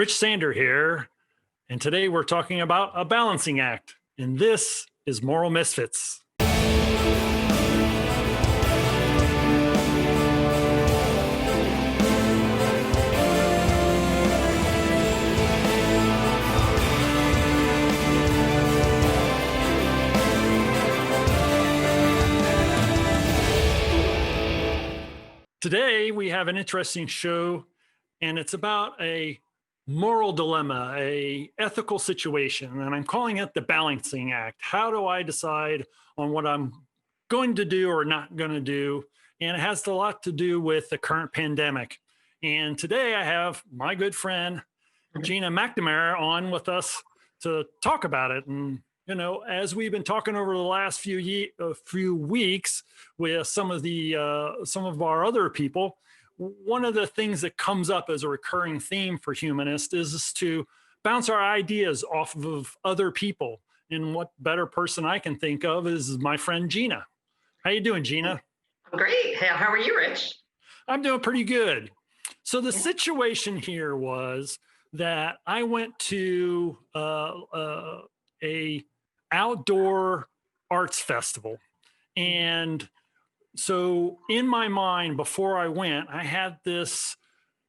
Rich Sander here, and today we're talking about a balancing act, and this is Moral Misfits. Today we have an interesting show, and it's about a moral dilemma, a ethical situation, and I'm calling it the balancing act. How do I decide on what I'm going to do or not going to do? And it has a lot to do with the current pandemic. And today I have my good friend Gena McNamara on with us to talk about it. And as we've been talking over the last few weeks with some of our other people, one of the things that comes up as a recurring theme for humanists is to bounce our ideas off of other people. And what better person I can think of is my friend Gena. How you doing, Gena? I'm great. How are you, Rich? I'm doing pretty good. So the situation here was that I went to a outdoor arts festival, and so in my mind, before I went, I had this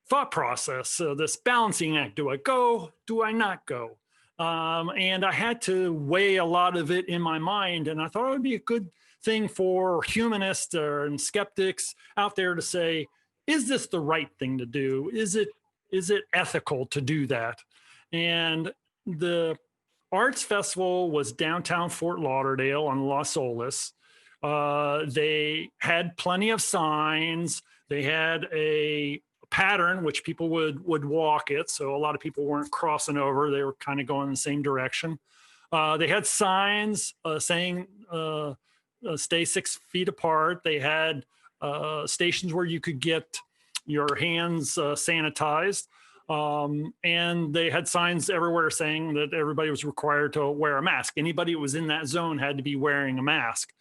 thought process, this balancing act. Do I go? Do I not go? And I had to weigh a lot of it in my mind. And I thought it would be a good thing for humanists and skeptics out there to say, is this the right thing to do? Is it ethical to do that? And the arts festival was downtown Fort Lauderdale on Las Olas. They had plenty of signs. They had a pattern which people would walk it. So a lot of people weren't crossing over. They were kind of going in the same direction. They had signs saying, stay 6 feet apart. They had stations where you could get your hands sanitized. And they had signs everywhere saying that everybody was required to wear a mask. Anybody who was in that zone had to be wearing a mask.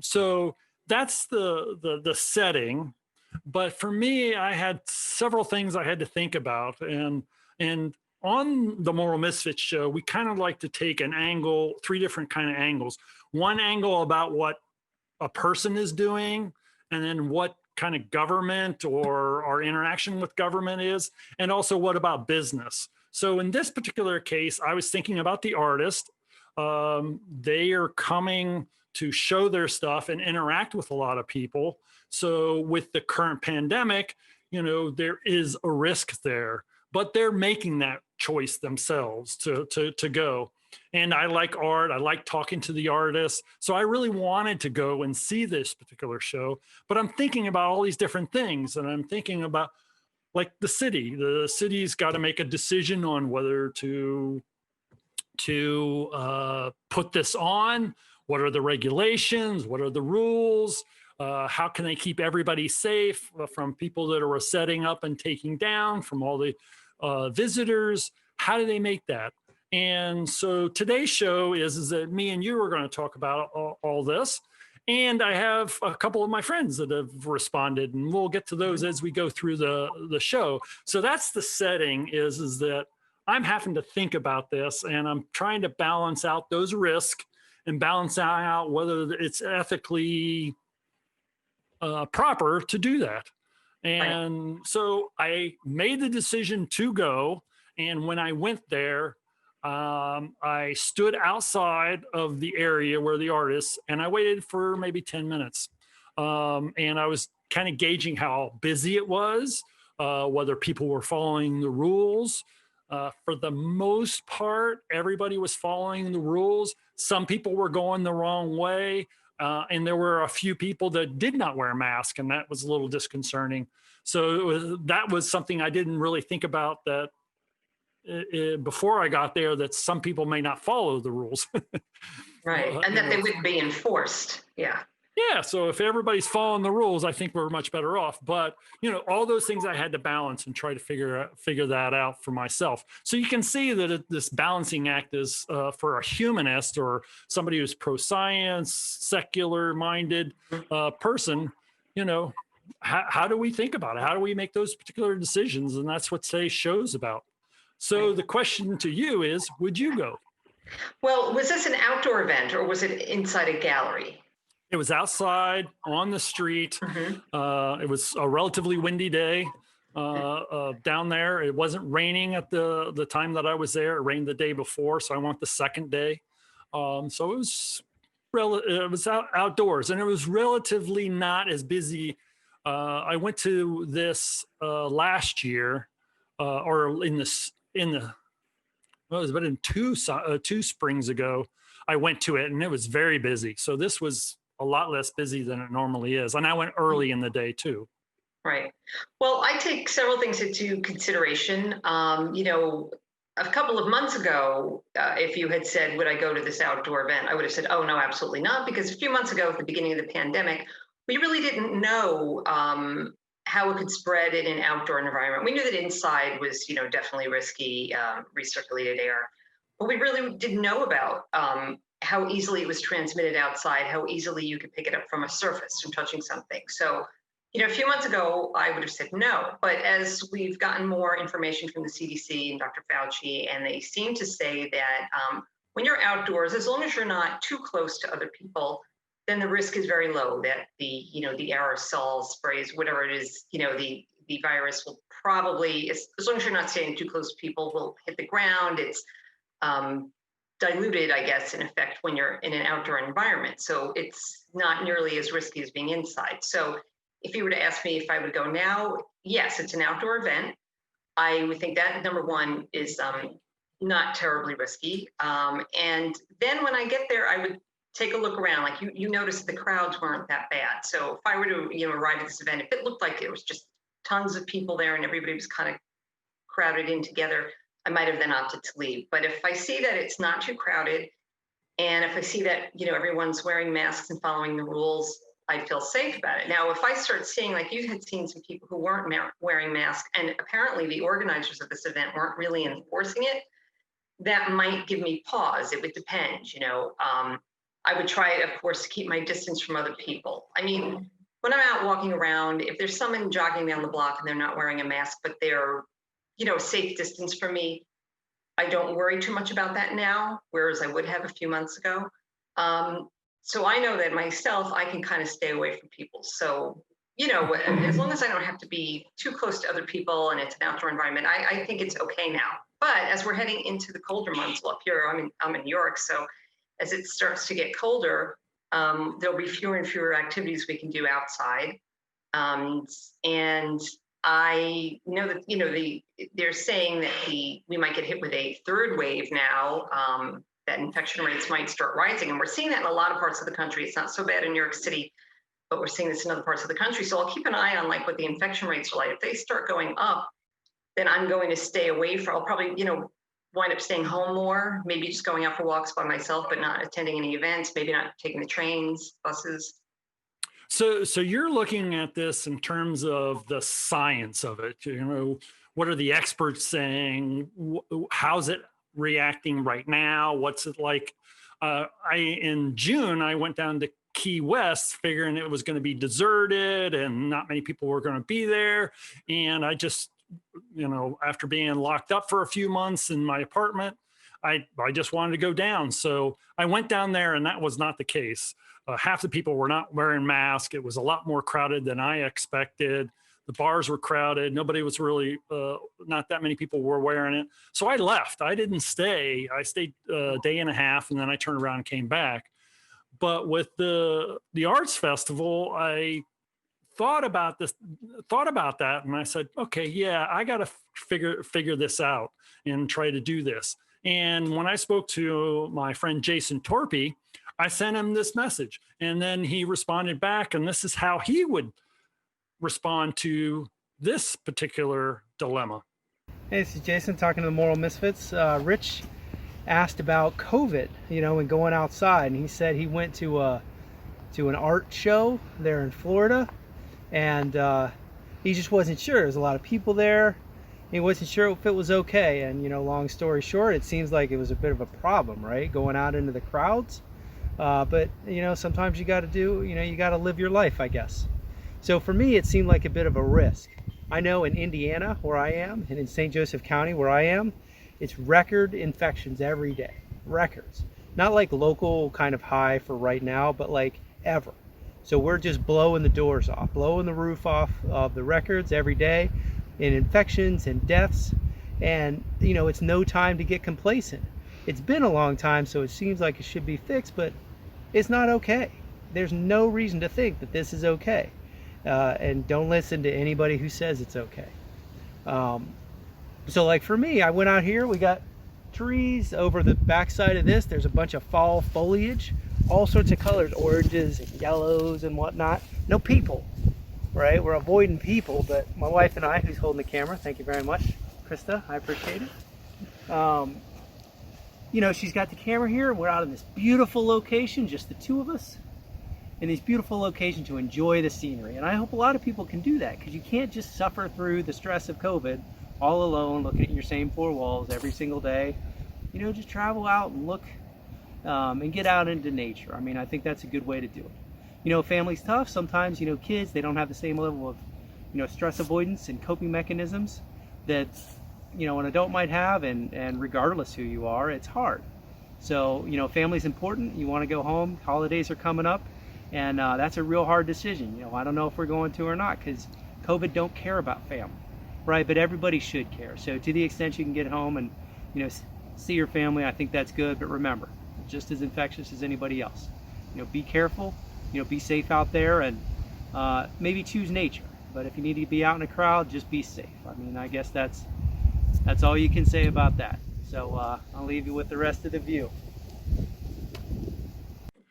So that's the setting. But for me, I had several things I had to think about. And on the Moral Misfits show, we kind of like to take an angle, 3 different kind of angles. One angle about what a person is doing, and then what kind of government or our interaction with government is, and also what about business. So in this particular case, I was thinking about the artist. They are coming to show their stuff and interact with a lot of people. So with the current pandemic, there is a risk there, but they're making that choice themselves to go. And I like art. I like talking to the artists. So I really wanted to go and see this particular show, but I'm thinking about all these different things. And I'm thinking about like the city's got to make a decision on whether to put this on. What are the regulations? What are the rules? How can they keep everybody safe from people that are setting up and taking down, from all the visitors? How do they make that? And so today's show is that me and you are going to talk about all this. And I have a couple of my friends that have responded, and we'll get to those as we go through the show. So that's the setting is that I'm having to think about this, and I'm trying to balance out those risks and balance out whether it's ethically proper to do that. And so I made the decision to go. And when I went there, I stood outside of the area where the artists, and I waited for maybe 10 minutes. And I was kind of gauging how busy it was, whether people were following the rules. For the most part, everybody was following the rules. Some people were going the wrong way. And there were a few people that did not wear a mask, and that was a little disconcerting. So that was something I didn't really think about that before I got there, that some people may not follow the rules. Right. And that they wouldn't be enforced. Yeah. Yeah. So if everybody's following the rules, I think we're much better off. But, all those things I had to balance and try to figure that out for myself. So you can see that this balancing act is for a humanist or somebody who's pro-science, secular-minded person, how do we think about it? How do we make those particular decisions? And that's what today's show's about. So the question to you is, would you go? Well, was this an outdoor event or was it inside a gallery? It was outside on the street. It was a relatively windy day down there. It wasn't raining at the time that I was there. It rained the day before, so I went the second day. So it was outdoors, and it was relatively not as busy. I went to this last year, or in the well, it was about in two springs ago. I went to it, and it was very busy. So this was a lot less busy than it normally is, and I went early in the day too. Right. Well, I take several things into consideration. A couple of months ago, if you had said, would I go to this outdoor event? I would have said, oh, no, absolutely not. Because a few months ago, at the beginning of the pandemic, we really didn't know how it could spread in an outdoor environment. We knew that inside was, definitely risky, recirculated air. But we really didn't know about how easily it was transmitted outside, how easily you could pick it up from a surface from touching something. So a few months ago, I would have said no. But as we've gotten more information from the CDC and Dr. Fauci, and they seem to say that when you're outdoors, as long as you're not too close to other people, then the risk is very low that the aerosol sprays, whatever it is, the virus will probably, as long as you're not staying too close to people, will hit the ground. It's diluted, I guess, in effect when you're in an outdoor environment. So it's not nearly as risky as being inside. So if you were to ask me if I would go now, yes, it's an outdoor event. I would think that number one is not terribly risky. And then when I get there, I would take a look around. Like you notice the crowds weren't that bad. So if I were to arrive at this event, if it looked like it was just tons of people there and everybody was kind of crowded in together, I might have then opted to leave. But if I see that it's not too crowded, and if I see that everyone's wearing masks and following the rules, I feel safe about it. Now, if I start seeing, like you had seen some people who weren't wearing masks, and apparently the organizers of this event weren't really enforcing it, that might give me pause. It would depend, I would try, of course, to keep my distance from other people. I mean, when I'm out walking around, if there's someone jogging down the block and they're not wearing a mask, but they're, a safe distance from me, I don't worry too much about that now, whereas I would have a few months ago. So I know that myself, I can kind of stay away from people. So, as long as I don't have to be too close to other people and it's an outdoor environment, I think it's okay now. But as we're heading into the colder months, well, up here, I'm in New York. So as it starts to get colder, there'll be fewer and fewer activities we can do outside. And I know that, they're saying that we might get hit with a third wave now, that infection rates might start rising. And we're seeing that in a lot of parts of the country. It's not so bad in New York City, but we're seeing this in other parts of the country. So I'll keep an eye on what the infection rates are like. If they start going up, then I'm going to stay away from, I'll probably, wind up staying home more, maybe just going out for walks by myself, but not attending any events, maybe not taking the trains, buses. So you're looking at this in terms of the science of it. What are the experts saying? How's it reacting right now? What's it like? In June, I went down to Key West figuring it was going to be deserted and not many people were going to be there. And I just, after being locked up for a few months in my apartment, I just wanted to go down. So I went down there, and that was not the case. Half the people were not wearing masks. It was a lot more crowded than I expected. The bars were crowded. Nobody was really, not that many people were wearing it. So I left. I didn't stay. I stayed a day and a half, and then I turned around and came back. But with the arts festival, I thought about that, and I said, okay, yeah, I got to figure this out and try to do this. And when I spoke to my friend Jason Torpy, I sent him this message, and then he responded back, and this is how he would respond to this particular dilemma. Hey, this is Jason talking to the Moral Misfits. Rich asked about COVID, and going outside, and he said he went to an art show there in Florida, and he just wasn't sure. There's a lot of people there. He wasn't sure if it was okay, and long story short, it seems like it was a bit of a problem, right? Going out into the crowds. But sometimes you got to you got to live your life, I guess. So for me, it seemed like a bit of a risk. I know in Indiana, where I am, and in St. Joseph County, where I am, It's record infections every day, records. Not like local kind of high for right now, but like ever. So we're just blowing the doors off, blowing the roof off of the records every day in infections and deaths. And, you know, it's no time to get complacent. It's been a long time, so it seems like it should be fixed, but it's not okay. There's no reason to think that this is okay. And don't listen to anybody who says it's okay. So like for me, I went out here, we got trees over the backside of this. There's a bunch of fall foliage, all sorts of colors, oranges and yellows and whatnot. No people, right? We're avoiding people, but my wife and I, who's holding the camera, thank you very much, Krista, I appreciate it. You know, she's got the camera here. We're out in this beautiful location, just the two of us, in this beautiful location to enjoy the scenery. And I hope a lot of people can do that, because you can't just suffer through the stress of COVID all alone, looking at your same four walls every single day. You know, just travel out and look and get out into nature. I mean, I think that's a good way to do it. You know, family's tough. Sometimes, you know, kids, they don't have the same level of, you know, stress avoidance and coping mechanisms that, you know, an adult might have, and regardless who you are, it's hard. So, you know, family's important. You want to go home. Holidays are coming up, and that's a real hard decision. You know, I don't know if we're going to or not, because COVID don't care about family, right? But everybody should care. So to the extent you can get home and, you know, see your family, I think that's good. But remember, just as infectious as anybody else. You know, be careful. You know, be safe out there, and maybe choose nature. But if you need to be out in a crowd, just be safe. I mean, I guess that's all you can say about that. So I'll leave you with the rest of the view.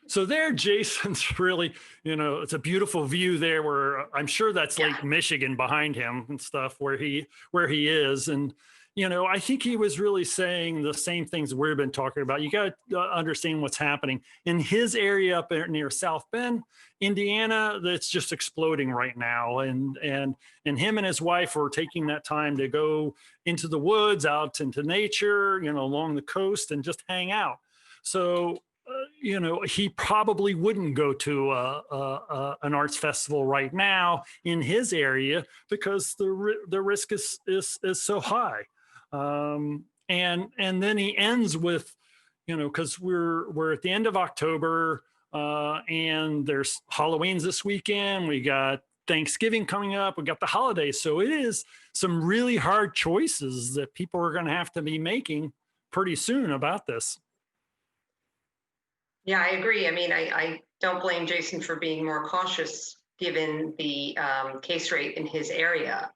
So there, Jason's really, you know, it's a beautiful view there where I'm sure that's Lake Michigan behind him and stuff where he is. And, you know, I think he was really saying the same things we've been talking about. You got to understand what's happening in his area up there near South Bend, Indiana. That's just exploding right now. And him and his wife were taking that time to go into the woods, out into nature, you know, along the coast, and just hang out. So, you know, he probably wouldn't go to an arts festival right now in his area because the risk is so high. And then he ends with, you know, because we're at the end of October, and there's Halloween's this weekend. We got Thanksgiving coming up. We got the holidays. So it is some really hard choices that people are going to have to be making pretty soon about this. Yeah, I agree. I mean, I don't blame Jason for being more cautious given the case rate in his area.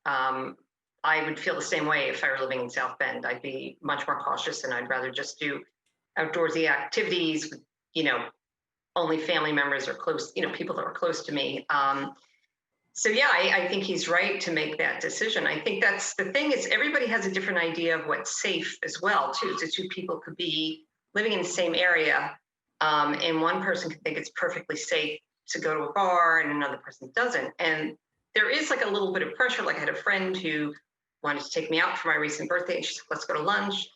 I would feel the same way if I were living in South Bend. I'd be much more cautious, and I'd rather just do outdoorsy activities with, you know, only family members or close, you know, people that are close to me. So yeah, I think he's right to make that decision. I think that's the thing, is everybody has a different idea of what's safe as well, too. So two people could be living in the same area, and one person could think it's perfectly safe to go to a bar and another person doesn't. And there is like a little bit of pressure. Like I had a friend who wanted to take me out for my recent birthday, and she said, let's go to lunch.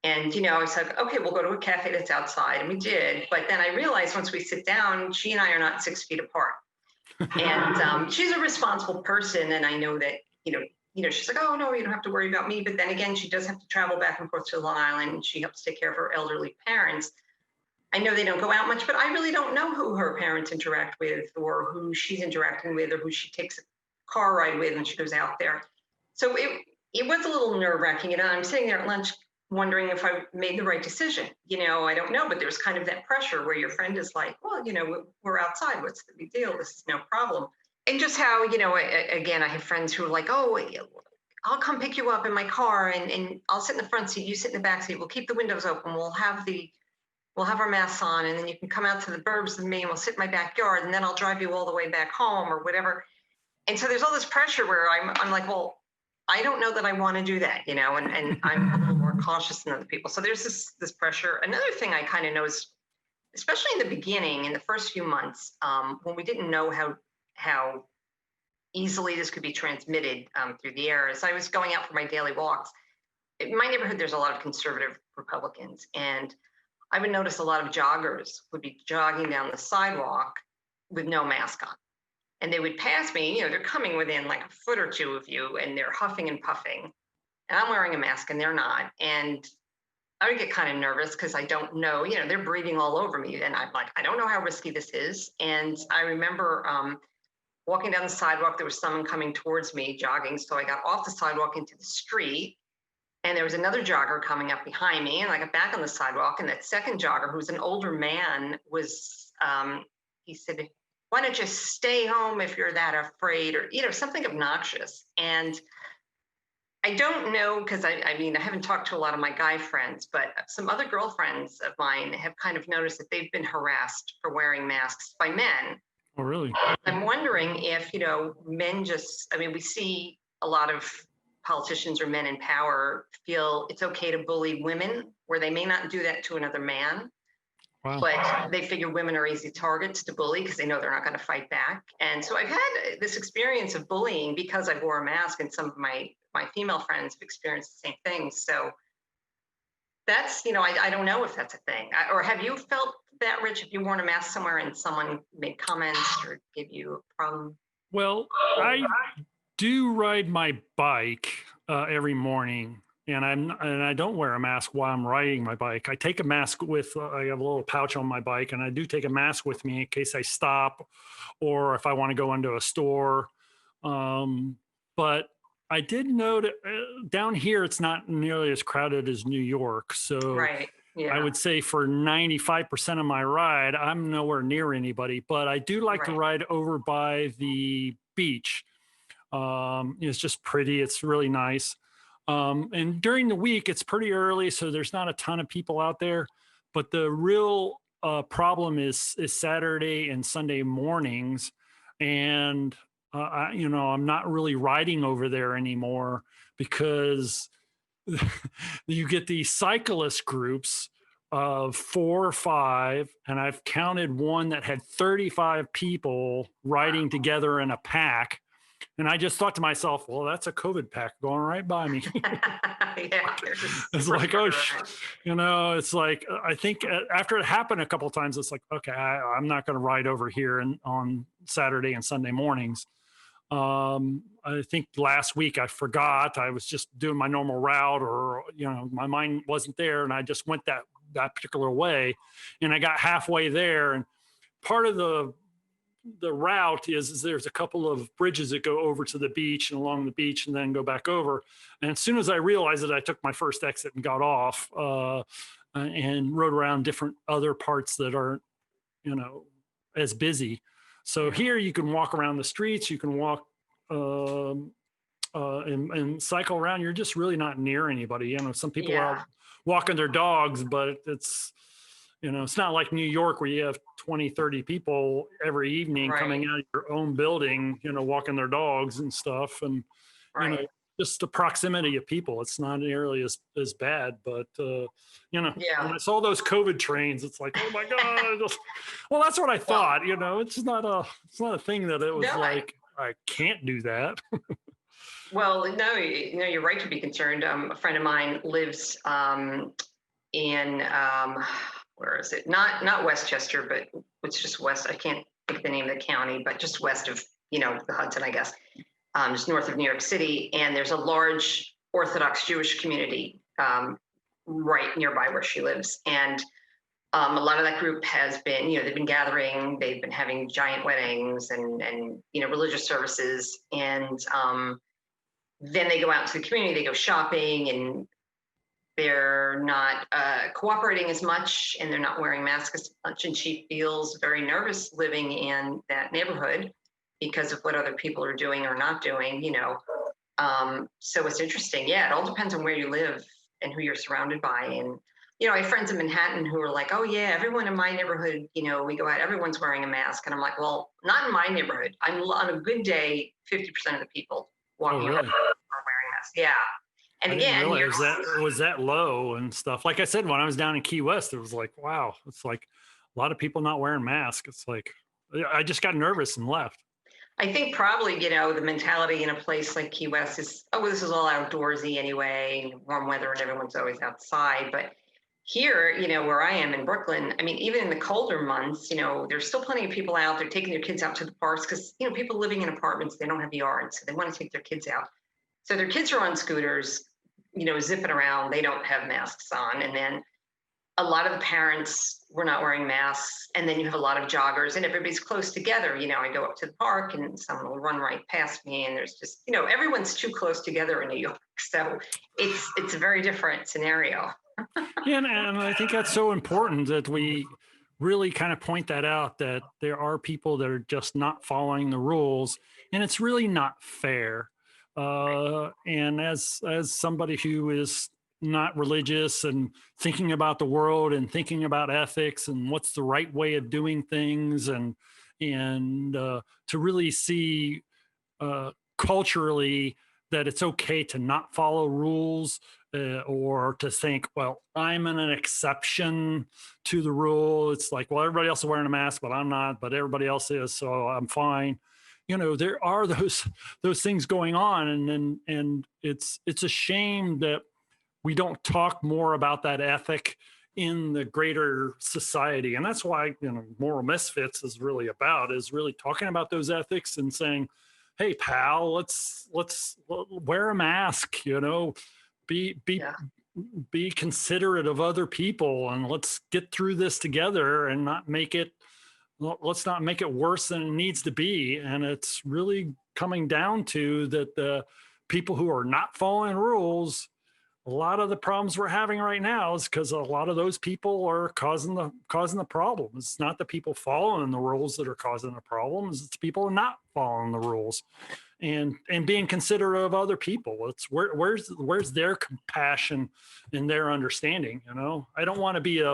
And, you know, I said, okay, we'll go to a cafe that's outside. And we did. But then I realized once we sit down, she and I are not 6 feet apart. And she's a responsible person. And I know that, you know, she's like, oh, no, you don't have to worry about me. But then again, she does have to travel back and forth to Long Island, and she helps take care of her elderly parents. I know they don't go out much, but I really don't know who her parents interact with, or who she's interacting with, or who she takes a car ride with when she goes out there. So it was a little nerve-wracking. And I'm sitting there at lunch wondering if I made the right decision. You know, I don't know, but there's kind of that pressure where your friend is like, well, you know, we're outside. What's the big deal? This is no problem. And just how, you know, again, I have friends who are like, oh, I'll come pick you up in my car, and I'll sit in the front seat, you sit in the back seat. We'll keep the windows open. We'll have our masks on, and then you can come out to the burbs with me, and we'll sit in my backyard, and then I'll drive you all the way back home or whatever. And so there's all this pressure where I'm like, well, I don't know that I want to do that, you know, and I'm a little more cautious than other people. So there's this pressure. Another thing I kind of noticed, especially in the beginning, in the first few months, when we didn't know how easily this could be transmitted through the air, as I was going out for my daily walks. In my neighborhood, there's a lot of conservative Republicans, and I would notice a lot of joggers would be jogging down the sidewalk with no mask on. And they would pass me, you know, they're coming within like a foot or two of you, and they're huffing and puffing. And I'm wearing a mask and they're not. And I would get kind of nervous because I don't know, they're breathing all over me. And I'm like, I don't know how risky this is. And I remember walking down the sidewalk, there was someone coming towards me jogging. So I got off the sidewalk into the street, and there was another jogger coming up behind me. And I got back on the sidewalk, and that second jogger, who's an older man, he said, why don't you stay home if you're that afraid, or, something obnoxious. And I don't know, because I mean, I haven't talked to a lot of my guy friends, but some other girlfriends of mine have kind of noticed that they've been harassed for wearing masks by men. Oh, really? I'm wondering if, men we see a lot of politicians or men in power feel it's okay to bully women, where they may not do that to another man. Wow. But they figure women are easy targets to bully because they know they're not going to fight back. And so I've had this experience of bullying because I wore a mask, and some of my female friends have experienced the same thing. So that's, I don't know if that's a thing. Or have you felt that, Rich, if you worn a mask somewhere and someone made comments or gave you a problem? Well, I do ride my bike every morning, and I don't wear a mask while I'm riding my bike. I take a mask with, I have a little pouch on my bike, and I do take a mask with me in case I stop or if I want to go into a store. But I did note down here, it's not nearly as crowded as New York. So Right. Yeah. I would say for 95% of my ride, I'm nowhere near anybody, but I do like to ride over by the beach. It's just pretty. It's really nice. And during the week, it's pretty early, so there's not a ton of people out there. But the real problem is Saturday and Sunday mornings, and I'm not really riding over there anymore because you get these cyclist groups of 4 or 5, and I've counted one that had 35 people riding together in a pack. And I just thought to myself, well, that's a COVID pack going right by me. Yeah, it's like, oh, it's like, I think after it happened a couple of times, it's like, okay, I'm not going to ride over here on Saturday and Sunday mornings. I think last week I forgot. I was just doing my normal route, or, my mind wasn't there, and I just went that particular way. And I got halfway there, and part of the route is there's a couple of bridges that go over to the beach and along the beach and then go back over. And as soon as I realized it, I took my first exit and got off and rode around different other parts that aren't, as busy. So here you can walk around the streets, you can walk and cycle around. You're just really not near anybody. Some people are out walking their dogs, but it's not like New York where you have 20, 30 people every evening coming out of your own building, walking their dogs and stuff. And, just the proximity of people, it's not nearly as bad. But, when I saw those COVID trains, it's like, oh my God. Well, that's what I thought, it's not a thing that it was I can't do that. Well, no, you're right to be concerned. A friend of mine lives in, where is it? Not Westchester, but it's just west. I can't think of the name of the county, but just west of, the Hudson, I guess, just north of New York City. And there's a large Orthodox Jewish community right nearby where she lives. And a lot of that group has been, they've been gathering, they've been having giant weddings and religious services. And then they go out to the community, they go shopping, and they're not cooperating as much, and they're not wearing masks as much. And she feels very nervous living in that neighborhood because of what other people are doing or not doing, So it's interesting. Yeah, it all depends on where you live and who you're surrounded by. And, I have friends in Manhattan who are like, oh yeah, everyone in my neighborhood, we go out, everyone's wearing a mask. And I'm like, well, not in my neighborhood. On a good day, 50% of the people walking around are wearing masks. Yeah. And again, was that low and stuff. Like I said, when I was down in Key West, it was like, wow, it's like a lot of people not wearing masks. It's like, I just got nervous and left. I think probably, the mentality in a place like Key West is, oh, this is all outdoorsy anyway, warm weather and everyone's always outside. But here, where I am in Brooklyn, I mean, even in the colder months, there's still plenty of people out there taking their kids out to the parks because, people living in apartments, they don't have yards, so they want to take their kids out. So their kids are on scooters. zipping around. They don't have masks on. And then a lot of the parents were not wearing masks. And then you have a lot of joggers and everybody's close together. I go up to the park and someone will run right past me. And there's just, everyone's too close together in New York. So it's a very different scenario. Yeah, and I think that's so important that we really kind of point that out, that there are people that are just not following the rules, and it's really not fair. And as somebody who is not religious and thinking about the world and thinking about ethics and what's the right way of doing things, and to really see culturally that it's okay to not follow rules, or to think, well, I'm an exception to the rule. It's like, well, everybody else is wearing a mask, but I'm not, but everybody else is, so I'm fine. There are those things going on, and it's a shame that we don't talk more about that ethic in the greater society. And that's why, Moral Misfits is really talking about those ethics and saying, hey, pal, let's wear a mask, be Yeah. be considerate of other people, and let's get through this together and let's not make it worse than it needs to be. And it's really coming down to that the people who are not following rules, a lot of the problems we're having right now is because a lot of those people are causing the problem. It's not the people following the rules that are causing the problems. It's people not following the rules and being considerate of other people. It's where's their compassion and their understanding. I don't want to be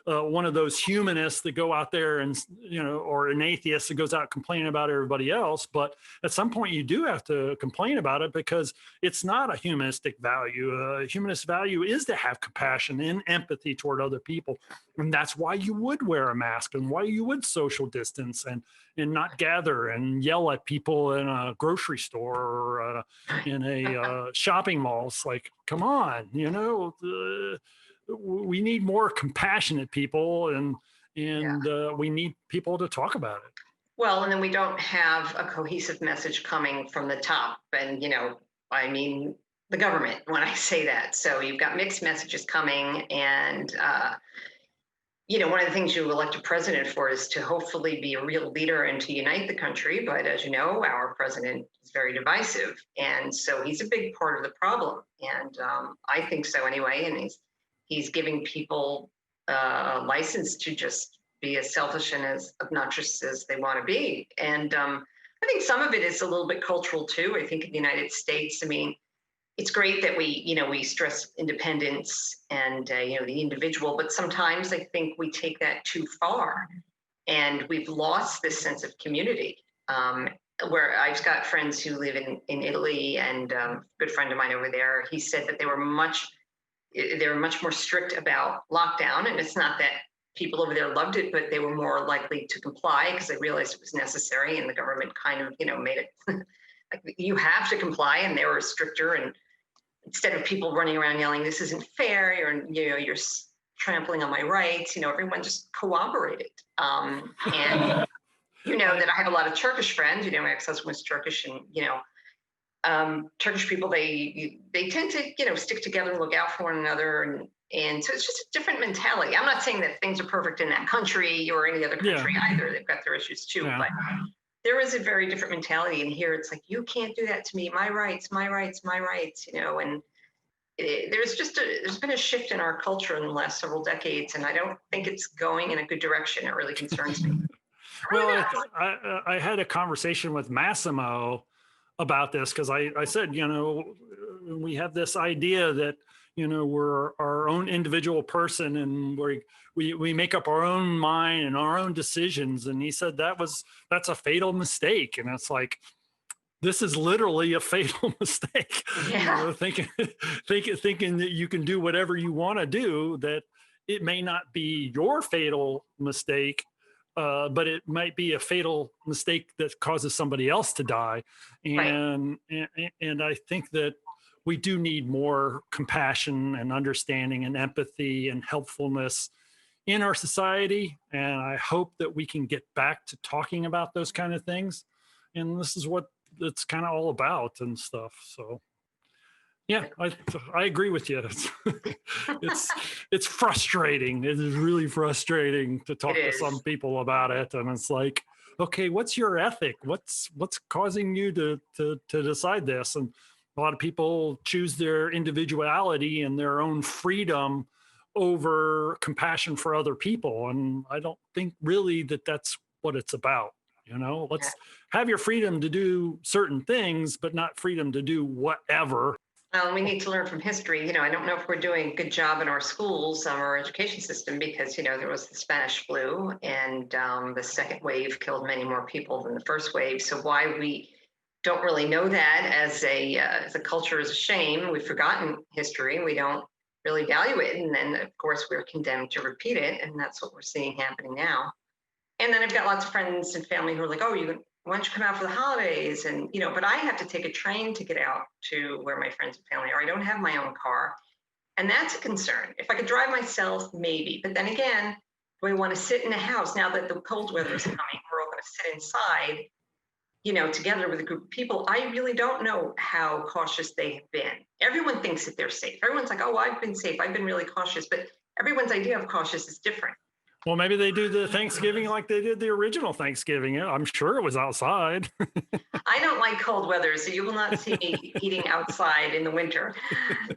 one of those humanists that go out there and, or an atheist that goes out complaining about everybody else. But at some point you do have to complain about it, because it's not a humanistic value. A humanist value is to have compassion and empathy toward other people. And that's why you would wear a mask and why you would social distance and not gather and yell at people in a grocery store or in a shopping mall. It's like, come on, we need more compassionate people, and we need people to talk about it. Well, and then we don't have a cohesive message coming from the top. And, I mean, the government, when I say that. So you've got mixed messages coming. And, one of the things you elect a president for is to hopefully be a real leader and to unite the country. But as you know, our president is very divisive. And so he's a big part of the problem. And I think so anyway. And he's giving people a license to just be as selfish and as obnoxious as they want to be. And I think some of it is a little bit cultural too. I think in the United States, I mean, it's great that we stress independence and, the individual, but sometimes I think we take that too far and we've lost this sense of community. Where I've got friends who live in Italy, and a good friend of mine over there, he said that they were much more strict about lockdown. And it's not that people over there loved it, but they were more likely to comply because they realized it was necessary. And the government kind of, made it like you have to comply, and they were stricter. And instead of people running around yelling, "This isn't fair," you're trampling on my rights, everyone just cooperated. And that I have a lot of Turkish friends. My ex-husband was Turkish, and Turkish people, they tend to, stick together and look out for one another. And so it's just a different mentality. I'm not saying that things are perfect in that country or any other country either. They've got their issues too. Yeah. But there is a very different mentality. And here it's like, you can't do that to me. My rights, my rights, my rights, and there's been a shift in our culture in the last several decades. And I don't think it's going in a good direction. It really concerns me. Well, I had a conversation with Massimo about this, because I said, we have this idea that, we're our own individual person, and we make up our own mind and our own decisions. And he said that's a fatal mistake. And it's like, this is literally a fatal mistake. Yeah. Thinking that you can do whatever you want to do, that it may not be your fatal mistake, but it might be a fatal mistake that causes somebody else to die. And I think that we do need more compassion and understanding and empathy and helpfulness in our society. And I hope that we can get back to talking about those kind of things. And this is what it's kind of all about and stuff. So Yeah, I agree with you. It's it's frustrating. It is really frustrating to talk It to is. some people about it, and it's like, okay, what's your ethic? What's causing you to decide this? And a lot of people choose their individuality and their own freedom over compassion for other people, and I don't think really that that's what it's about. Yeah. Let's have your freedom to do certain things, but not freedom to do whatever. We need to learn from history. I don't know if we're doing a good job in our schools, our education system, because, there was the Spanish flu, and the second wave killed many more people than the first wave. So why we don't really know that as a culture is a shame. We've forgotten history and we don't really value it. And then, of course, we're condemned to repeat it. And that's what we're seeing happening now. And then I've got lots of friends and family who are like, oh, why don't you come out for the holidays? And, but I have to take a train to get out to where my friends and family are. I don't have my own car. And that's a concern. If I could drive myself, maybe. But then again, do I want to sit in a house now that the cold weather is coming? We're all going to sit inside, together with a group of people. I really don't know how cautious they have been. Everyone thinks that they're safe. Everyone's like, oh, I've been safe. I've been really cautious. But everyone's idea of cautious is different. Well, maybe they do the Thanksgiving like they did the original Thanksgiving. I'm sure it was outside. I don't like cold weather, so you will not see me eating outside in the winter.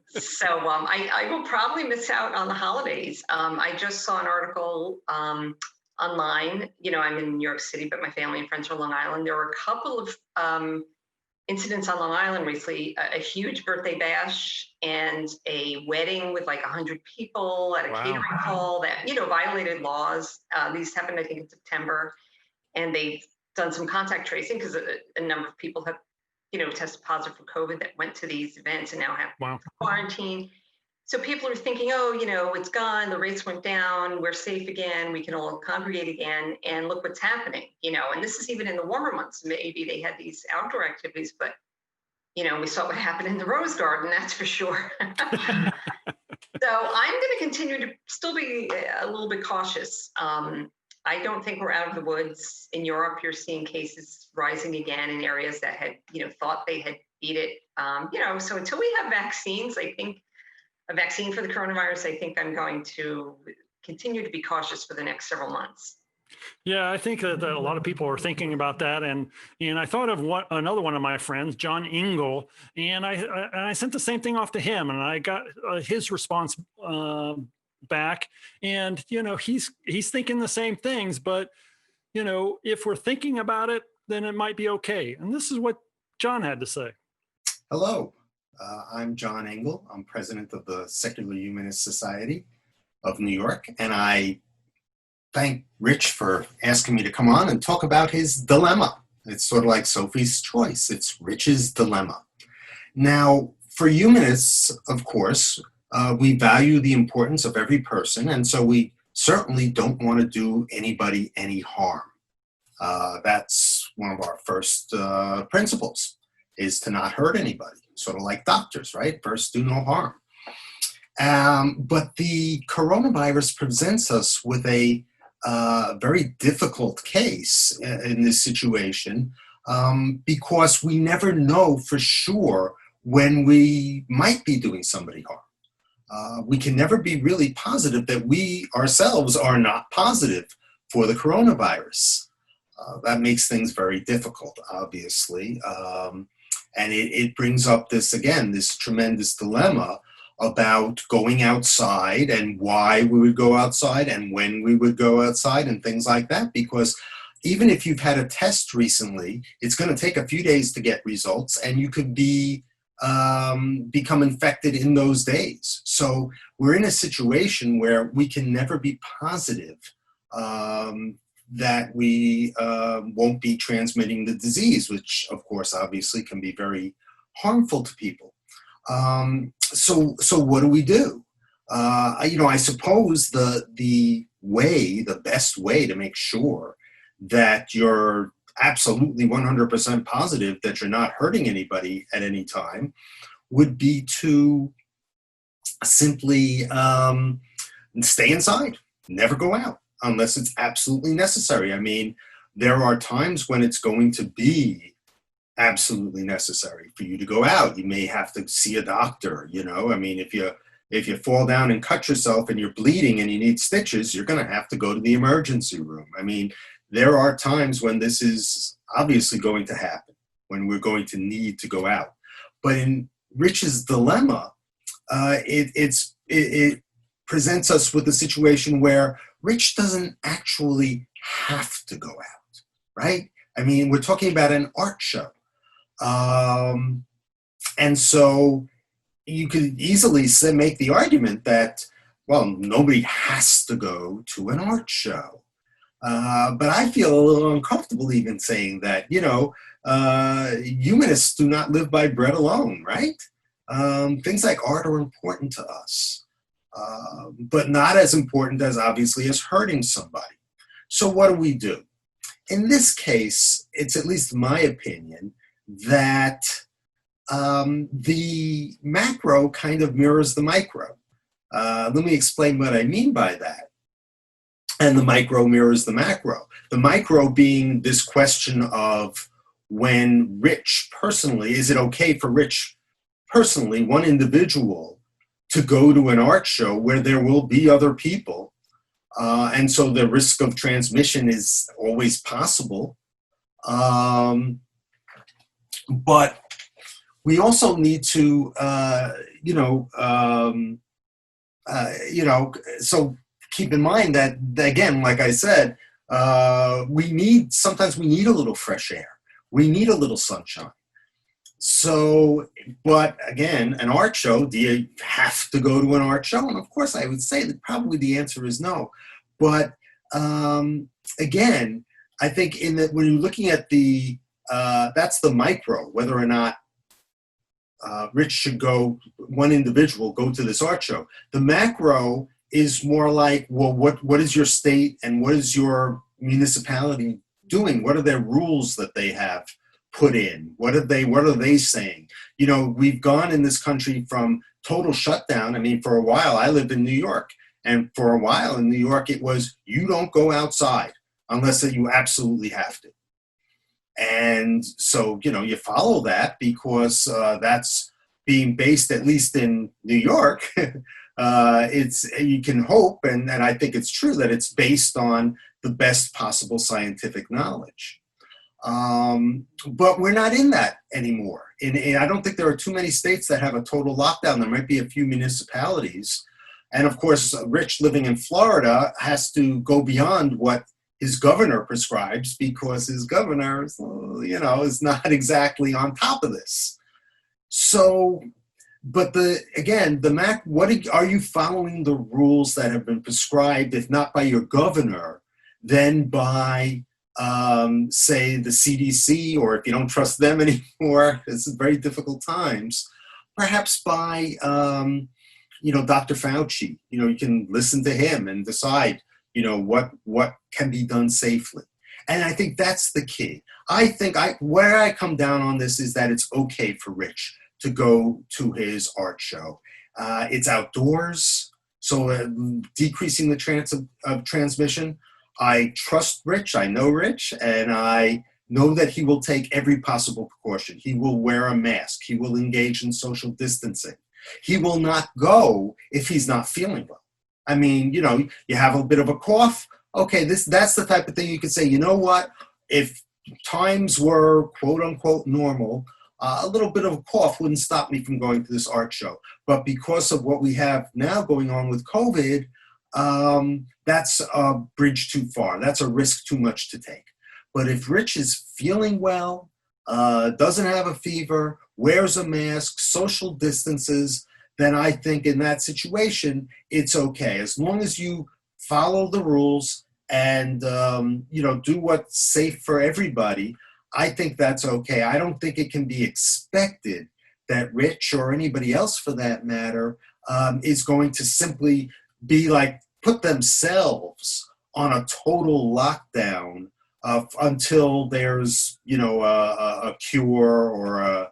So I will probably miss out on the holidays. I just saw an article online. I'm in New York City, but my family and friends are on Long Island. There were a couple of incidents on Long Island recently, a huge birthday bash and a wedding with like 100 people at a catering hall that, violated laws. These happened, I think, in September. And they've done some contact tracing because a number of people have, tested positive for COVID that went to these events and now have to quarantine. So people are thinking, oh, it's gone, the rates went down, we're safe again, we can all congregate again, and look what's happening, and this is even in the warmer months. Maybe they had these outdoor activities, but, we saw what happened in the Rose Garden, that's for sure. So I'm going to continue to still be a little bit cautious. I don't think we're out of the woods. In Europe, you're seeing cases rising again in areas that had, thought they had beat it. So until we have vaccines, I think, a vaccine for the coronavirus, I think I'm going to continue to be cautious for the next several months. Yeah, I think that a lot of people are thinking about that, and I thought of another one of my friends, John Engel, and I sent the same thing off to him, and I got his response back, and he's thinking the same things, but if we're thinking about it, then it might be okay. And this is what John had to say. Hello. I'm John Engel. I'm president of the Secular Humanist Society of New York, and I thank Rich for asking me to come on and talk about his dilemma. It's sort of like Sophie's Choice. It's Rich's dilemma. Now, for humanists, of course, we value the importance of every person, and so we certainly don't want to do anybody any harm. That's one of our first principles, is to not hurt anybody. Sort of like doctors, right? First, do no harm. But the coronavirus presents us with a very difficult case in this situation because we never know for sure when we might be doing somebody harm. We can never be really positive that we ourselves are not positive for the coronavirus. That makes things very difficult, obviously. And it brings up this tremendous dilemma about going outside and why we would go outside and when we would go outside and things like that. Because even if you've had a test recently, it's going to take a few days to get results, and you could become infected in those days. So we're in a situation where we can never be positive that we won't be transmitting the disease, which of course obviously can be very harmful to people. So what do we do? I suppose the best way to make sure that you're absolutely 100% positive that you're not hurting anybody at any time would be to simply stay inside, never go out unless it's absolutely necessary. I mean, there are times when it's going to be absolutely necessary for you to go out. You may have to see a doctor, you know. I mean, if you fall down and cut yourself and you're bleeding and you need stitches, you're going to have to go to the emergency room. I mean, there are times when this is obviously going to happen, when we're going to need to go out. But in Rich's dilemma, it presents us with a situation where Rich doesn't actually have to go out, right? I mean, we're talking about an art show. And so you could easily make the argument that, well, nobody has to go to an art show. But I feel a little uncomfortable even saying that, you know, humanists do not live by bread alone, right? Things like art are important to us, but not as important as obviously as hurting somebody. So what do we do? In this case, it's at least my opinion that the macro kind of mirrors the micro. Let me explain what I mean by that. And the micro mirrors the macro. The micro being this question of when Rich personally, is it okay for Rich personally, one individual, to go to an art show where there will be other people? And so the risk of transmission is always possible. But we also need to, so keep in mind that, again, like I said, sometimes we need a little fresh air. We need a little sunshine. So, but again, an art show, do you have to go to an art show? And of course, I would say that probably the answer is no. But again, I think when you're looking at that's the micro, whether or not Rich should go, one individual go to this art show. The macro is more like, well, what is your state and what is your municipality doing? What are their rules that they have put in? What are they saying? You know, we've gone in this country from total shutdown. I mean, for a while, I lived in New York, and for a while in New York, it was, you don't go outside unless you absolutely have to. And so, you know, you follow that because that's being based, at least in New York, you can hope, and I think it's true, that it's based on the best possible scientific knowledge. But we're not in that anymore. I don't think there are too many states that have a total lockdown. There might be a few municipalities. And of course, Rich, living in Florida, has to go beyond what his governor prescribes, because his governor, you know, is not exactly on top of this. So, but are you following the rules that have been prescribed, if not by your governor, then by, say, the CDC, or if you don't trust them anymore, this is very difficult times, perhaps by, Dr. Fauci. You know, you can listen to him and decide, you know, what can be done safely. And I think that's the key. I think where I come down on this is that it's okay for Rich to go to his art show. It's outdoors, so decreasing the chance of transmission. I trust Rich, I know Rich, and I know that he will take every possible precaution. He will wear a mask. He will engage in social distancing. He will not go if he's not feeling well. I mean, you know, you have a bit of a cough. Okay, that's the type of thing you could say, you know what, if times were quote unquote normal, a little bit of a cough wouldn't stop me from going to this art show. But because of what we have now going on with COVID, that's a bridge too far. That's a risk too much to take. But if Rich is feeling well, doesn't have a fever, wears a mask, social distances, then I think in that situation, it's okay. As long as you follow the rules and, do what's safe for everybody, I think that's okay. I don't think it can be expected that Rich, or anybody else for that matter, is going to simply be like, put themselves on a total lockdown until there's, a cure or a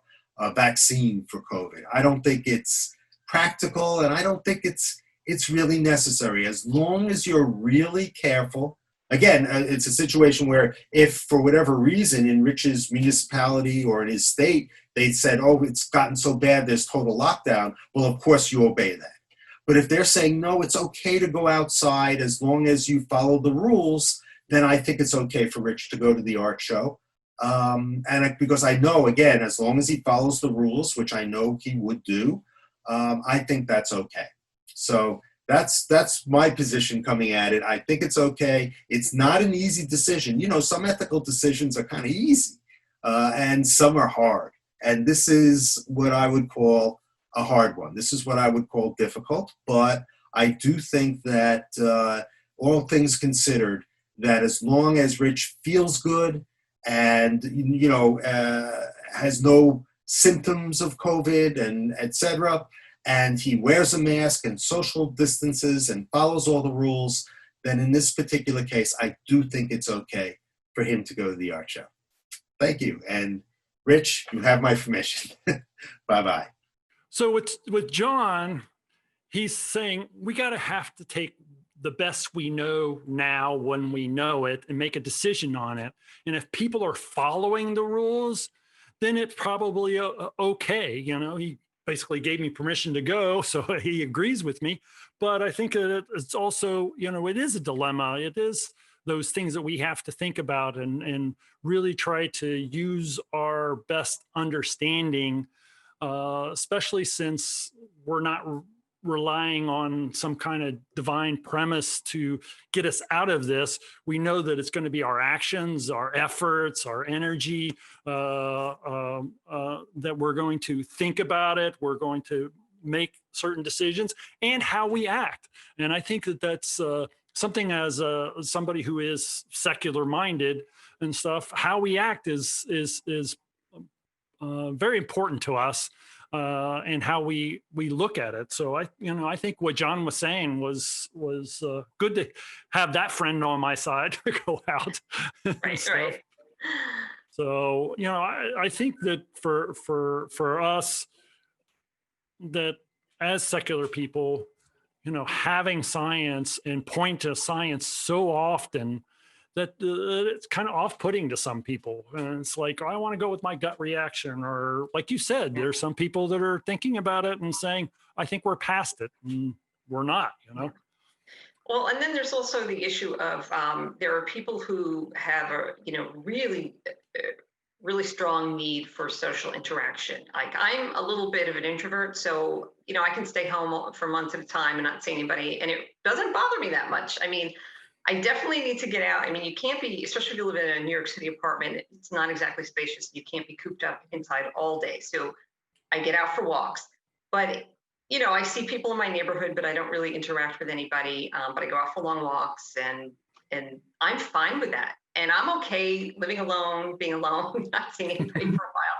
vaccine for COVID. I don't think it's practical, and I don't think it's really necessary. As long as you're really careful, again, it's a situation where if for whatever reason in Rich's municipality or in his state, they said, oh, it's gotten so bad, there's total lockdown, well, of course you obey that. But if they're saying, no, it's okay to go outside as long as you follow the rules, then I think it's okay for Rich to go to the art show. Because I know, again, as long as he follows the rules, which I know he would do, I think that's okay. So that's my position coming at it. I think it's okay. It's not an easy decision. You know, some ethical decisions are kind of easy, and some are hard. And this is what I would call a hard one. This is what I would call difficult. But I do think that all things considered, that as long as Rich feels good and, you know, has no symptoms of COVID and et cetera, and he wears a mask and social distances and follows all the rules, then in this particular case, I do think it's okay for him to go to the art show. Thank you. And Rich, you have my permission. Bye-bye. So with John, he's saying we have to take the best we know now when we know it and make a decision on it. And if people are following the rules, then it's probably okay. You know, he basically gave me permission to go, so he agrees with me. But I think that it's also, you know, it is a dilemma. It is those things that we have to think about and really try to use our best understanding, especially since we're not relying on some kind of divine premise to get us out of this. We know that it's going to be our actions, our efforts, our energy, that we're going to think about it. We're going to make certain decisions and how we act. And I think that that's something as somebody who is secular minded and stuff, how we act is very important to us. And how we look at it. So I think what John was saying was good to have that friend on my side to go out. Right. So I think that for us, that as secular people, having science and point to science so often that it's kind of off-putting to some people. And it's like, I want to go with my gut reaction. Or like you said, there's some people that are thinking about it and saying, I think we're past it. And we're not, Well, and then there's also the issue of there are people who have a, really strong need for social interaction. Like I'm a little bit of an introvert, so, I can stay home for months at a time and not see anybody. And it doesn't bother me that much. I mean, I definitely need to get out. I mean, you can't be, especially if you live in a New York City apartment, it's not exactly spacious. You can't be cooped up inside all day. So I get out for walks. But, I see people in my neighborhood, but I don't really interact with anybody. But I go out for long walks and I'm fine with that. And I'm okay living alone, being alone, not seeing anybody for a while.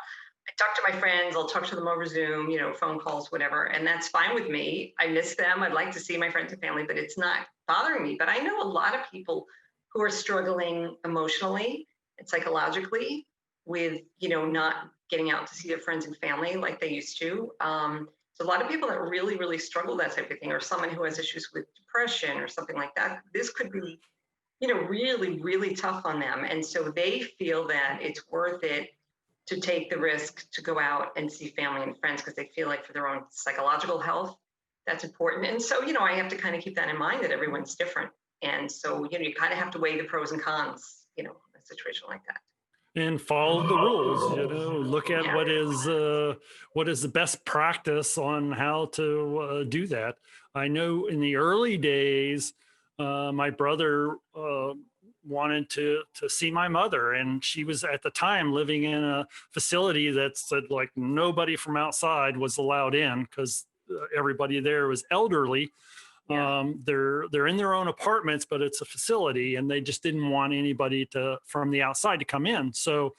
I talk to my friends, I'll talk to them over Zoom, phone calls, whatever. And that's fine with me. I miss them. I'd like to see my friends and family, but it's not bothering me. But I know a lot of people who are struggling emotionally and psychologically with, not getting out to see their friends and family like they used to. So a lot of people that really, really struggle with that type of thing, or someone who has issues with depression or something like that, this could be, really, really tough on them. And so they feel that it's worth it to take the risk to go out and see family and friends because they feel like for their own psychological health, that's important. And so, I have to kind of keep that in mind that everyone's different. And so, you kind of have to weigh the pros and cons, in a situation like that. And follow the rules, look at what is the best practice on how to do that. I know in the early days, my brother wanted to see my mother, and she was at the time living in a facility that said like nobody from outside was allowed in because everybody there was elderly. Yeah. They're in their own apartments, but it's a facility, and they just didn't want anybody from the outside to come in. So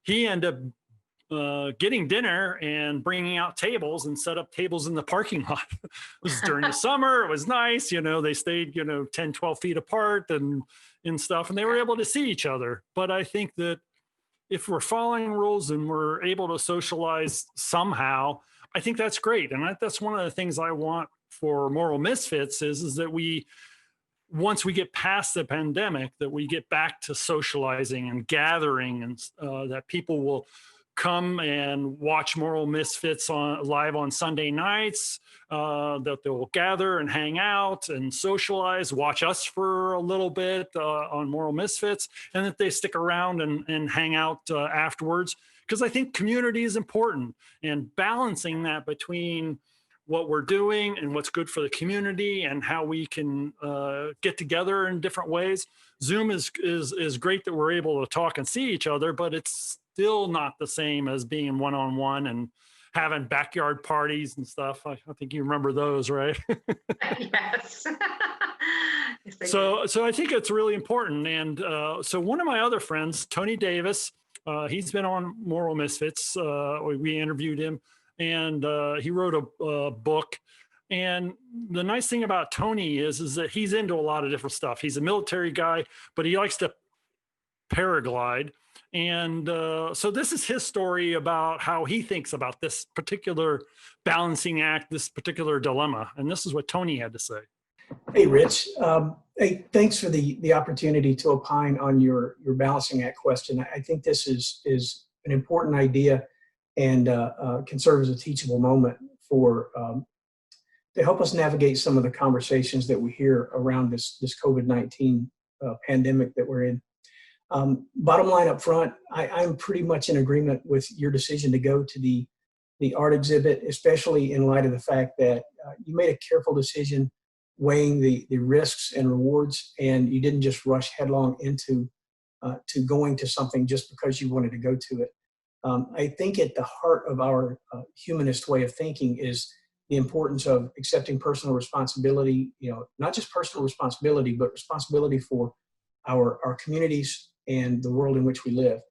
he ended up getting dinner and bringing out tables and set up tables in the parking lot. It was during the summer. It was nice. They stayed, 10, 12 feet apart and stuff, and they were able to see each other. But I think that if we're following rules and we're able to socialize somehow, I think that's great. And that's one of the things I want for Moral Misfits is that we once we get past the pandemic, that we get back to socializing and gathering, and that people will come and watch Moral Misfits live on Sunday nights, that they will gather and hang out and socialize, watch us for a little bit on Moral Misfits, and that they stick around and hang out afterwards. Because I think community is important, and balancing that between what we're doing and what's good for the community and how we can get together in different ways. Zoom is great that we're able to talk and see each other, but it's still not the same as being one-on-one and having backyard parties and stuff. I think you remember those, right? Yes. Yes, So I think it's really important. And so one of my other friends, Tony Davis, he's been on Moral Misfits. We interviewed him, and he wrote a book. And the nice thing about Tony is that he's into a lot of different stuff. He's a military guy, but he likes to paraglide. And so this is his story about how he thinks about this particular balancing act, this particular dilemma. And this is what Tony had to say. Hey, Rich. Hey, thanks for the opportunity to opine on your balancing act question. I think this is an important idea and can serve as a teachable moment for to help us navigate some of the conversations that we hear around this COVID-19 pandemic that we're in. Bottom line up front, I'm pretty much in agreement with your decision to go to the art exhibit, especially in light of the fact that you made a careful decision weighing the risks and rewards, and you didn't just rush headlong into to going to something just because you wanted to go to it. I think at the heart of our humanist way of thinking is the importance of accepting personal responsibility, not just personal responsibility, but responsibility for our communities and the world in which we live.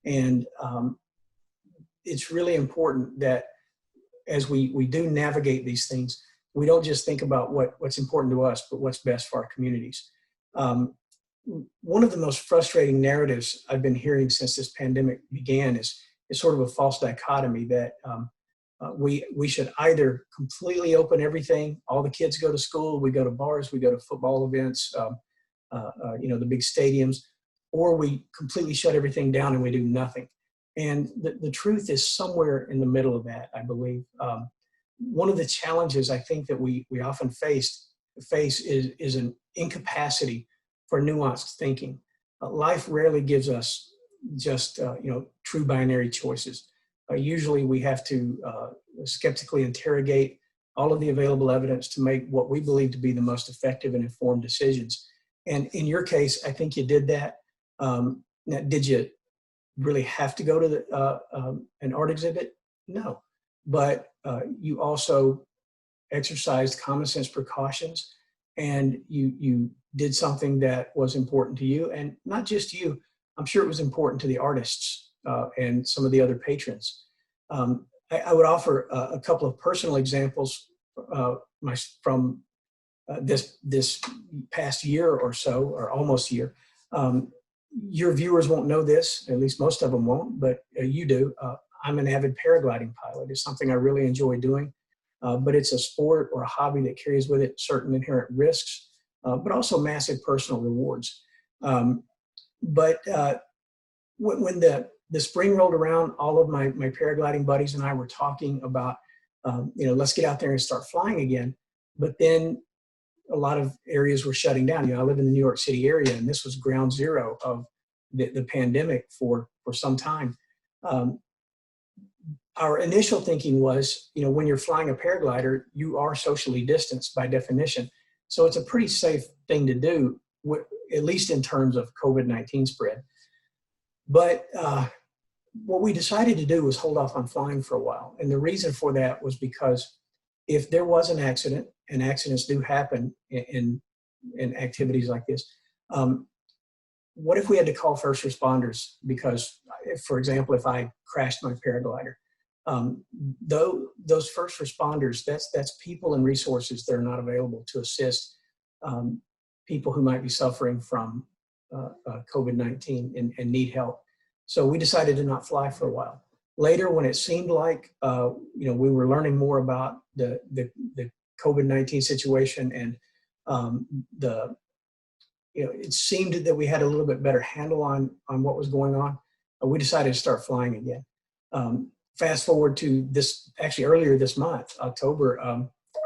And it's really important that as we do navigate these things, we don't just think about what's important to us, but what's best for our communities. One of the most frustrating narratives I've been hearing since this pandemic began is sort of a false dichotomy that we should either completely open everything, all the kids go to school, we go to bars, we go to football events, the big stadiums, or we completely shut everything down and we do nothing. And the truth is somewhere in the middle of that, I believe. One of the challenges I think that we often face is an incapacity for nuanced thinking. Life rarely gives us just true binary choices. Usually we have to skeptically interrogate all of the available evidence to make what we believe to be the most effective and informed decisions. And in your case, I think you did that. Now, did you really have to go to an art exhibit? No. But you also exercised common sense precautions, and you did something that was important to you, and not just you. I'm sure it was important to the artists and some of the other patrons. I would offer a couple of personal examples from this past year or so, or almost year. Your viewers won't know this, at least most of them won't, but you do. I'm an avid paragliding pilot. It's something I really enjoy doing, but it's a sport or a hobby that carries with it certain inherent risks, but also massive personal rewards. But when the spring rolled around, all of my paragliding buddies and I were talking about, let's get out there and start flying again. But then a lot of areas were shutting down. I live in the New York City area, and this was ground zero of the pandemic for some time. Our initial thinking was, when you're flying a paraglider, you are socially distanced by definition. So it's a pretty safe thing to do, at least in terms of COVID-19 spread. But what we decided to do was hold off on flying for a while. And the reason for that was because if there was an accident, and accidents do happen in activities like this, what if we had to call first responders? Because, for example, if I crashed my paraglider, those first responders, that's people and resources that are not available to assist people who might be suffering from COVID-19 and need help. So we decided to not fly for a while. Later, when it seemed like we were learning more about the COVID-19 situation and the it seemed that we had a little bit better handle on what was going on. We decided to start flying again. Fast forward to this, actually earlier this month, October,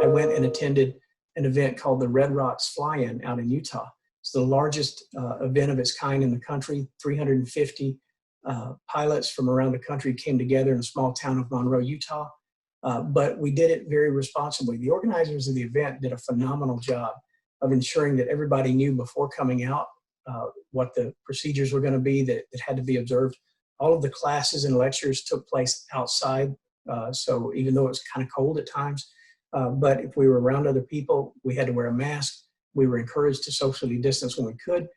I went and attended an event called the Red Rocks Fly-In out in Utah. It's the largest event of its kind in the country. 350 pilots from around the country came together in a small town of Monroe, Utah. But we did it very responsibly. The organizers of the event did a phenomenal job of ensuring that everybody knew before coming out what the procedures were going to be that had to be observed. All of the classes and lectures took place outside. So even though it was kind of cold at times, but if we were around other people, we had to wear a mask. We were encouraged to socially distance when we could.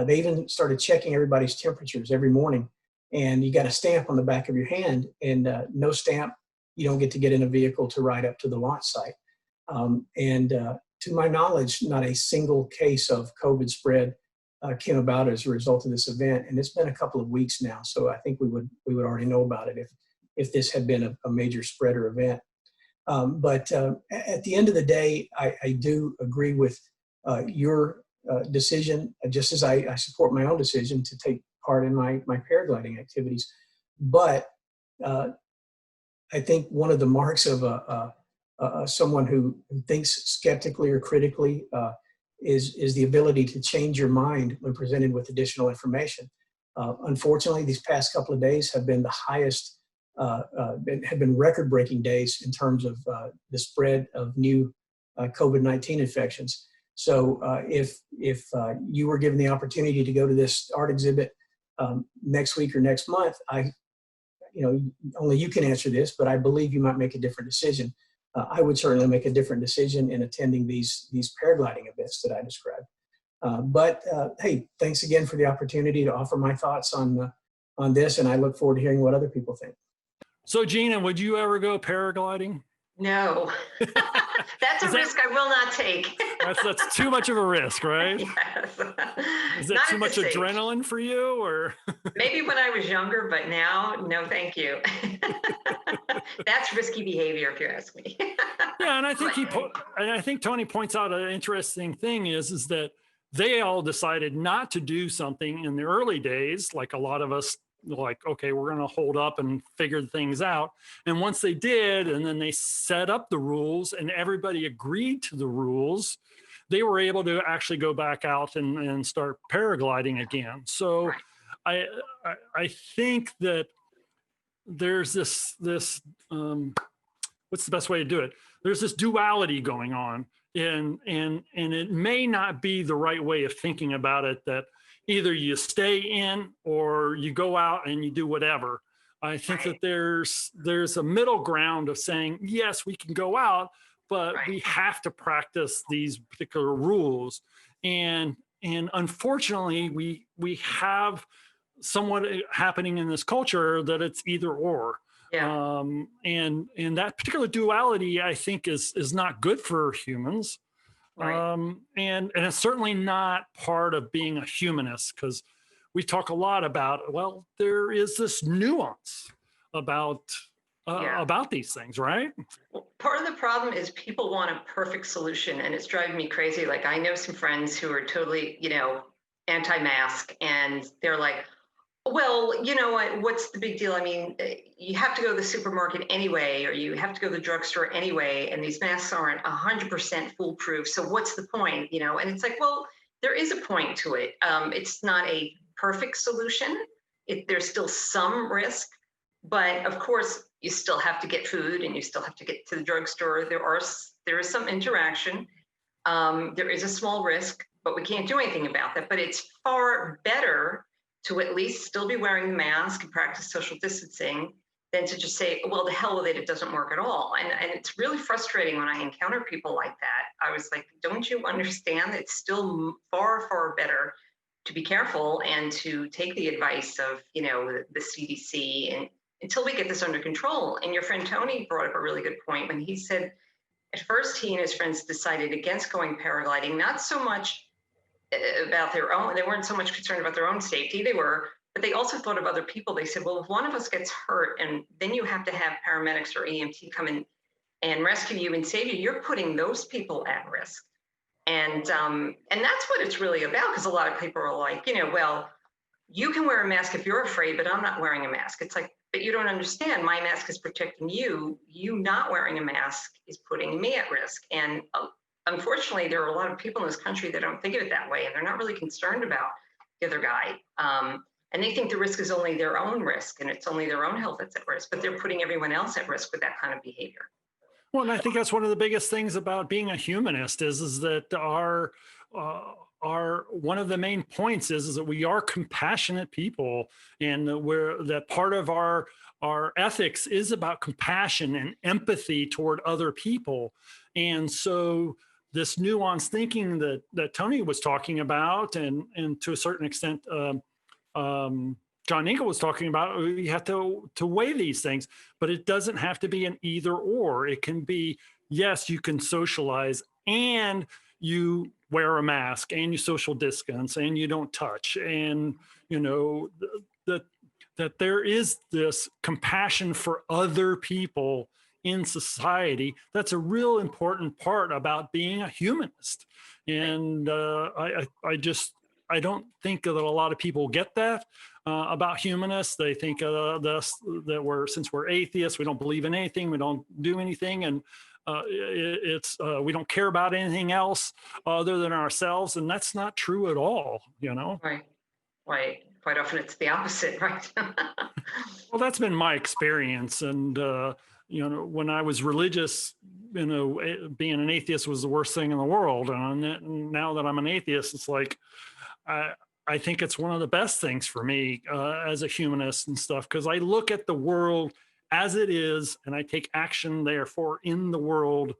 They even started checking everybody's temperatures every morning. And you got a stamp on the back of your hand, and no stamp, you don't get to get in a vehicle to ride up to the launch site. To my knowledge, not a single case of COVID spread came about as a result of this event. And it's been a couple of weeks now. So I think we would already know about it if this had been a major spreader event. But at the end of the day, I do agree with your decision, just as I support my own decision to take part in my paragliding activities. But I think one of the marks of someone who thinks skeptically or critically is the ability to change your mind when presented with additional information. Unfortunately, these past couple of days have been the highest, have been record-breaking days in terms of the spread of new COVID-19 infections. So if you were given the opportunity to go to this art exhibit next week or next month, only you can answer this, but I believe you might make a different decision. I would certainly make a different decision in attending these paragliding events that I described. But hey, thanks again for the opportunity to offer my thoughts on this, and I look forward to hearing what other people think. So Gena, would you ever go paragliding? No, that's a risk I will not take. That's too much of a risk, right? Yes. Is that too much adrenaline for you, or? Maybe when I was younger, but now, no, thank you. That's risky behavior, if you ask me. Yeah, and I think Tony points out an interesting thing is that they all decided not to do something in the early days, like a lot of us. Like, okay, we're going to hold up and figure things out. And once they did, and then they set up the rules and everybody agreed to the rules, they were able to actually go back out and start paragliding again. So I think that there's this what's the best way to do it? There's this duality going on, and it may not be the right way of thinking about it, that either you stay in or you go out and you do whatever. I think that there's a middle ground of saying, yes, we can go out, but we have to practice these particular rules. And unfortunately, we have somewhat happening in this culture that it's either or. Yeah. And that particular duality, I think, is not good for humans. And it's certainly not part of being a humanist, because we talk a lot about, well, there is this nuance about these things, right? Well, part of the problem is people want a perfect solution, and it's driving me crazy. Like, I know some friends who are totally, anti-mask, and they're like, well, you know what, what's the big deal? I mean, you have to go to the supermarket anyway, or you have to go to the drugstore anyway, and these masks aren't 100% foolproof. So what's the point, And it's like, well, there is a point to it. It's not a perfect solution. There's still some risk, but of course, you still have to get food and you still have to get to the drugstore. There is some interaction. There is a small risk, but we can't do anything about that. But it's far better to at least still be wearing the mask and practice social distancing than to just say, well, the hell with it, it doesn't work at all. And it's really frustrating when I encounter people like that. I was like, don't you understand that it's still far, far better to be careful and to take the advice of, the CDC and until we get this under control. And your friend Tony brought up a really good point when he said, at first he and his friends decided against going paragliding, not so much about their own, they weren't so much concerned about their own safety, but they also thought of other people. They said, well, if one of us gets hurt and then you have to have paramedics or EMT come in and rescue you and save you, you're putting those people at risk. And that's what it's really about, because a lot of people are like, well, you can wear a mask if you're afraid, but I'm not wearing a mask. It's like, but you don't understand. My mask is protecting you. You not wearing a mask is putting me at risk. And unfortunately, there are a lot of people in this country that don't think of it that way, and they're not really concerned about the other guy. And they think the risk is only their own risk, and it's only their own health that's at risk, but they're putting everyone else at risk with that kind of behavior. Well, and I think that's one of the biggest things about being a humanist is that our one of the main points is that we are compassionate people, and that part of our ethics is about compassion and empathy toward other people. And so this nuanced thinking that Tony was talking about, and to a certain extent John Engel was talking about, you have to weigh these things, but it doesn't have to be an either or. It can be, yes, you can socialize and you wear a mask and you social distance and you don't touch, and that there is this compassion for other people in society. That's a real important part about being a humanist. And I don't think that a lot of people get that about humanists. They think that since we're atheists, we don't believe in anything, we don't do anything, and we don't care about anything else other than ourselves, and that's not true at all. Right. Quite often it's the opposite, right? Well, that's been my experience, and when I was religious, being an atheist was the worst thing in the world, and now that I'm an atheist, it's like I think it's one of the best things for me as a humanist and stuff, because I look at the world as it is, and I take action, therefore, in the world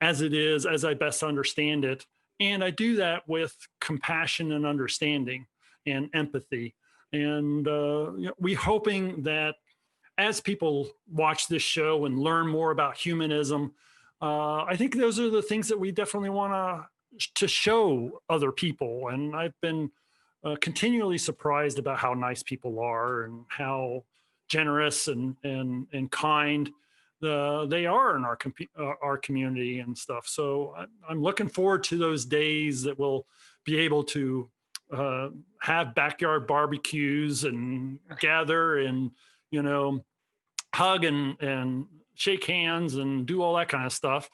as it is, as I best understand it. And I do that with compassion and understanding and empathy. And we're hoping that as people watch this show and learn more about humanism, I think those are the things that we definitely want to show other people. And I've been continually surprised about how nice people are and how generous and kind they are in our community and stuff. So I'm looking forward to those days that we'll be able to have backyard barbecues and gather and hug and shake hands and do all that kind of stuff.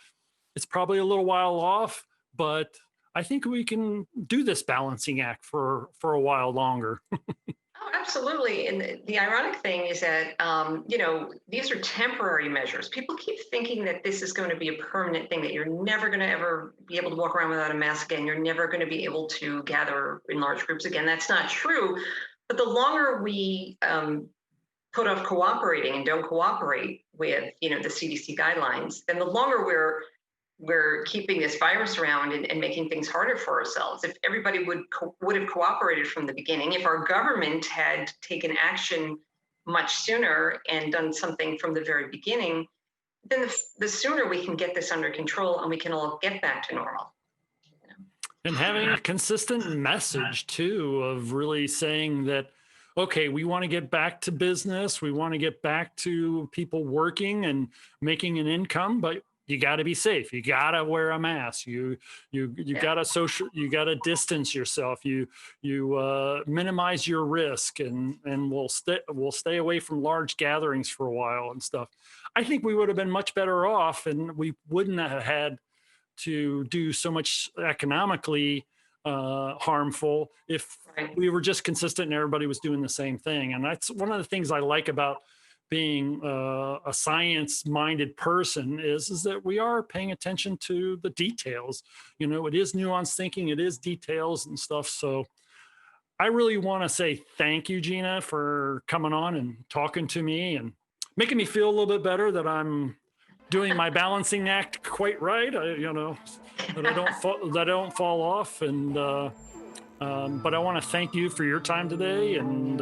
It's probably a little while off, but I think we can do this balancing act for a while longer. Oh, absolutely. And the ironic thing is that, these are temporary measures. People keep thinking that this is going to be a permanent thing, that you're never going to ever be able to walk around without a mask again. You're never going to be able to gather in large groups again. That's not true. But the longer we put off cooperating and don't cooperate with, the CDC guidelines, then the longer we're keeping this virus around and making things harder for ourselves. If everybody would have cooperated from the beginning, if our government had taken action much sooner and done something from the very beginning, then the sooner we can get this under control and we can all get back to normal. And having a consistent message too, of really saying that, okay, we want to get back to business, we want to get back to people working and making an income, but you got to be safe. You got to wear a mask. You got to you got to distance yourself. You minimize your risk, and we'll stay away from large gatherings for a while and stuff. I think we would have been much better off, and we wouldn't have had to do so much economically harmful if we were just consistent and everybody was doing the same thing. And that's one of the things I like about being a science-minded person is that we are paying attention to the details. It is nuanced thinking, it is details and stuff. So I really want to say thank you, Gena, for coming on and talking to me and making me feel a little bit better that I'm doing my balancing act quite right. That I don't fall off. And but I want to thank you for your time today, and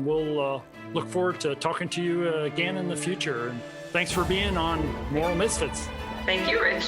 we'll look forward to talking to you again in the future. And thanks for being on Moral Misfits. Thank you, Rich.